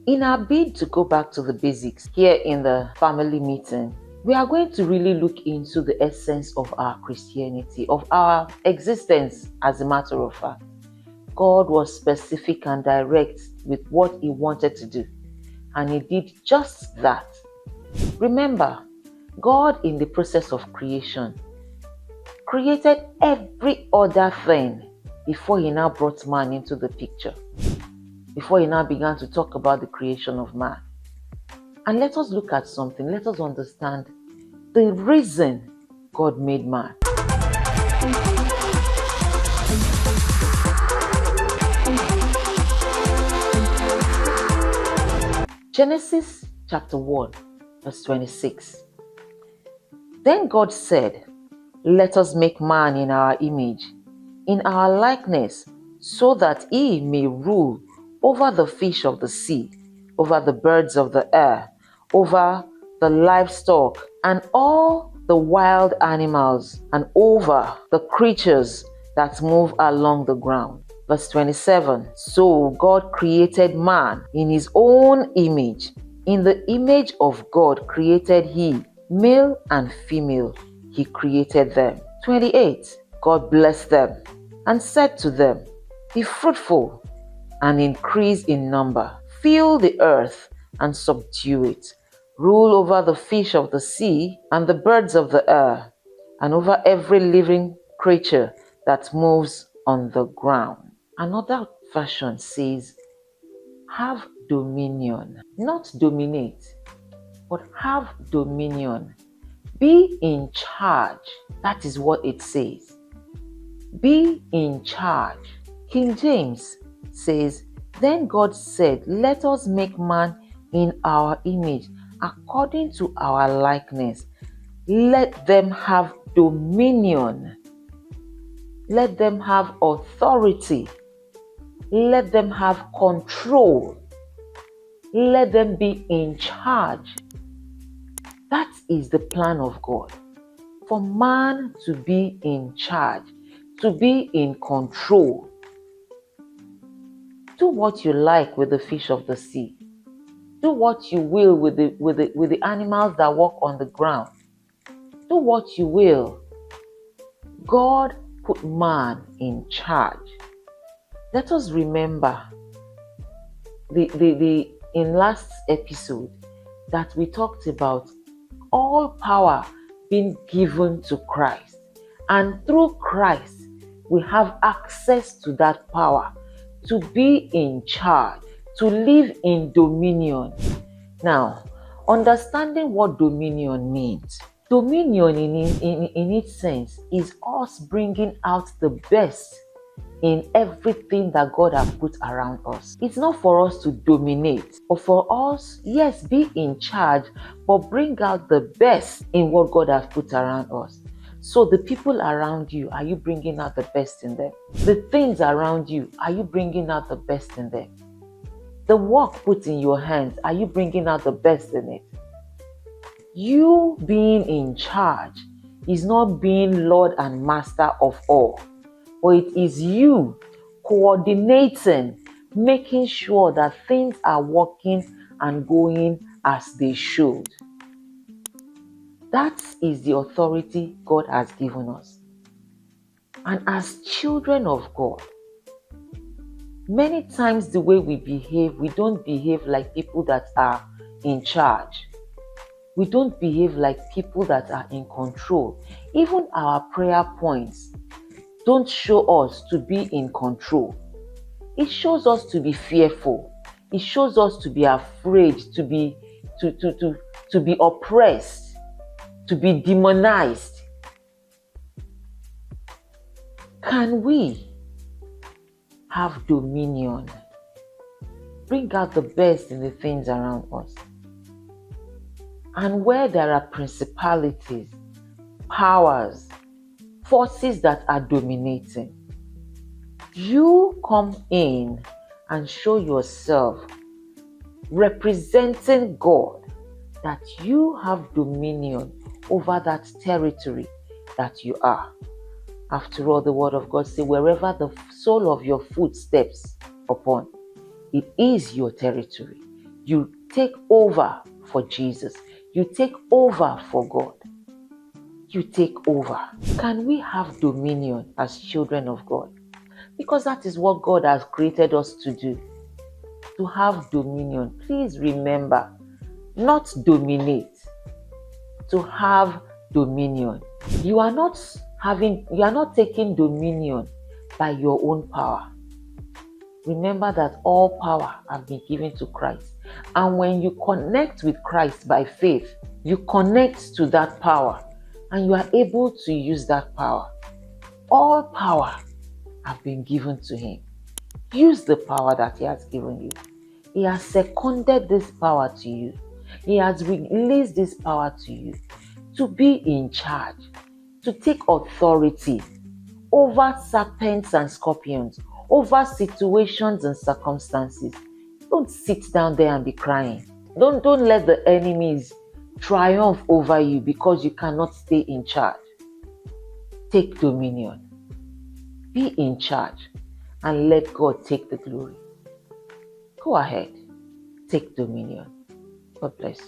In our bid to go back to the basics here in the family meeting, we are going to really look into the essence of our Christianity, of our existence as a matter of fact. God was specific and direct with what He wanted to do, and He did just that. Remember, God in the process of creation created every other thing before He now brought man into the picture, before He now began to talk about the creation of man. And let us look at something. Let us understand the reason God made man. Genesis chapter 1, verse 26. Then God said, "Let us make man in our image, in our likeness, so that he may rule over the fish of the sea, over the birds of the air, over the livestock, and all the wild animals, and over the creatures that move along the ground." Verse 27. So God created man in His own image. In the image of God created He, male and female, He created them. 28. God blessed them and said to them, "Be fruitful and increase in number. Fill the earth and subdue it. Rule over the fish of the sea and the birds of the air, and over every living creature that moves on the ground." Another version says, "Have dominion." Not dominate, but have dominion. Be in charge. That is what it says. Be in charge. King James says, "Then God said, let us make man in our image, according to our likeness. Let them have dominion. Let them have authority. Let them have control. Let them be in charge." That is the plan of God. For man to be in charge, to be in control. Do what you like with the fish of the sea. Do what you will with the animals that walk on the ground. Do what you will. God put man in charge. Let us remember in last episode that we talked about all power being given to Christ. And through Christ, we have access to that power to be in charge, to live in dominion. Now, understanding what dominion means. Dominion in its sense is us bringing out the best in everything that God has put around us. It's not for us to dominate, but for us, yes, be in charge, but bring out the best in what God has put around us. So the people around you, are you bringing out the best in them? The things around you, are you bringing out the best in them? The work put in your hands, are you bringing out the best in it? You being in charge is not being Lord and Master of all, but it is you coordinating, making sure that things are working and going as they should. That is the authority God has given us. And as children of God, many times the way we behave, we don't behave like people that are in charge. We don't behave like people that are in control. Even our prayer points don't show us to be in control. It shows us to be fearful. It shows us to be afraid, to be oppressed, to be demonized. Can we have dominion? Bring out the best in the things around us. And where there are principalities, powers, forces that are dominating, you come in and show yourself representing God, that you have dominion over that territory that you are. After all, the word of God says, wherever the sole of your foot steps upon, it is your territory. You take over for Jesus. You take over for God. You take over. Can we have dominion as children of God? Because that is what God has created us to do. To have dominion. Please remember, not dominate. To have dominion. You are not taking dominion by your own power. Remember that all power has been given to Christ. And when you connect with Christ by faith, you connect to that power and you are able to use that power. All power has been given to him. Use the power that he has given you. He has seconded this power to you. He has released this power to you to be in charge, to take authority over serpents and scorpions, over situations and circumstances. Don't sit down there and be crying. Don't let the enemies triumph over you because you cannot stay in charge. Take dominion. Be in charge and let God take the glory. Go ahead. Take dominion. God bless.